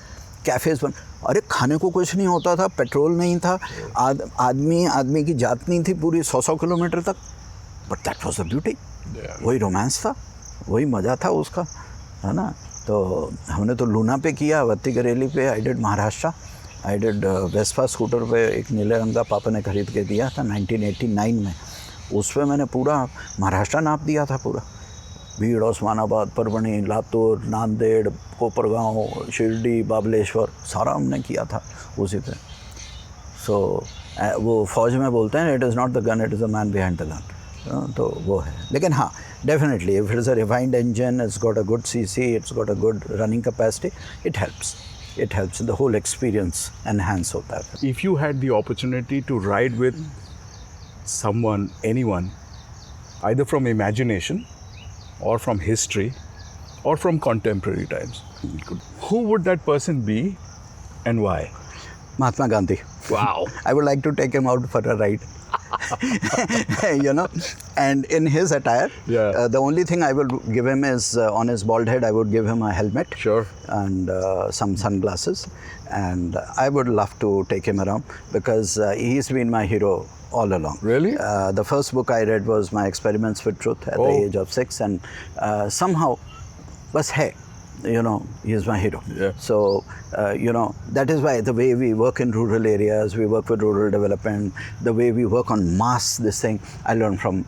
कैफ़ेज बन, अरे खाने को कुछ नहीं होता था, पेट्रोल नहीं था, आदमी की जात नहीं थी पूरी 100 किलोमीटर तक, but that was the beauty. वही रोमांस था, वही मज़ा था उसका, है ना। तो हमने तो लूना पे किया, वत्ती करेली पे, I did Maharashtra, I did Vespa scooter पे, एक नीले रंग का पापा ने खरीद के दिया था 1989 में, उस पर मैंने पूरा महाराष्ट्र नाप दिया था, पूरा बीड़, उस्मानाबाद, परभणी, लातूर, नांदेड़, कोपरगांव, शिरडी, बाबलेश्वर, सारा हमने किया था उसी पे। सो वो फौज में बोलते हैं it is not the gun, it is the man behind the gun, तो वो है। लेकिन हाँ, definitely if it is a refined engine, it's got a good cc, it's got a good running capacity, it helps, the whole experience enhance होता है। If you had the opportunity to ride with someone, anyone, either from imagination or from history or from contemporary times, who would that person be and why? Mahatma Gandhi. Wow. I would like to take him out for a ride. You know, and in his attire, the only thing I will give him is on his bald head I would give him a helmet, Sure. and some sunglasses, and I would love to take him around because he's been my hero all along. Really? The first book I read was My Experiments with Truth at the age of 6, and somehow was hey, you know, he is my hero. Yeah. So, you know, that is why the way we work in rural areas, we work with rural development, the way we work on mass, this thing, I learned from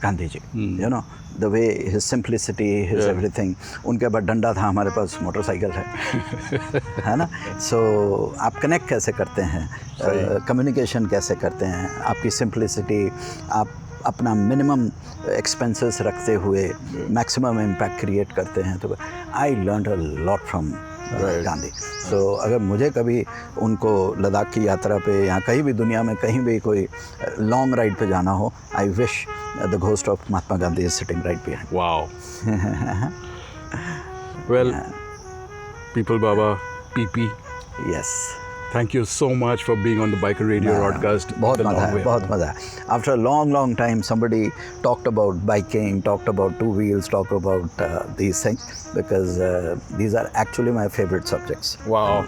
Gandhi ji. You know, the way his simplicity, his everything. उनके पास डंडा था, हमारे पास motorcycle है ना। So, आप connect कैसे करते हैं, कम्युनिकेशन कैसे करते हैं, आपकी सिंप्लिसिटी, आप अपना मिनिमम एक्सपेंसेस रखते हुए मैक्सिमम इम्पैक्ट क्रिएट करते हैं, तो I learn a lot from Gandhi. So अगर मुझे कभी उनको लद्दाख की यात्रा पे या कहीं भी दुनिया में कहीं भी कोई लॉन्ग राइड पे जाना हो, I wish the ghost of Mahatma Gandhi is sitting right behind. Wow. Well, People Baba, PP, yes, thank you so much for being on the Biker Radio broadcast. बहुत The मज़ा long है, way. बहुत मज़ा है। After a long time, somebody talked about biking, talked about two wheels, talked about these things, because these are actually my favorite subjects. Wow.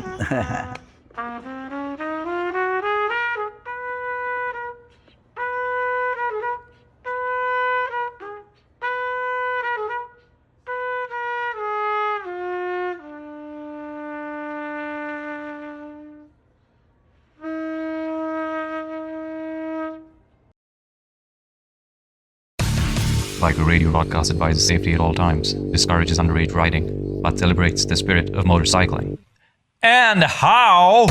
Biker Radio broadcast advises safety at all times, discourages underage riding, but celebrates the spirit of motorcycling. And how?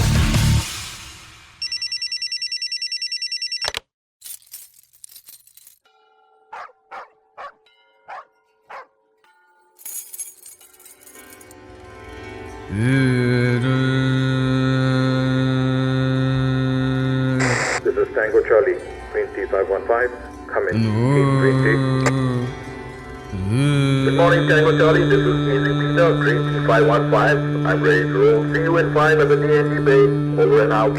This is Tango Charlie, Green Tea 515, come in, 820. Good morning, Tango Charlie, this is Easy Peter, Green Tea 515, I'm ready to roll. See you in 5 at the DND Bay, over and out.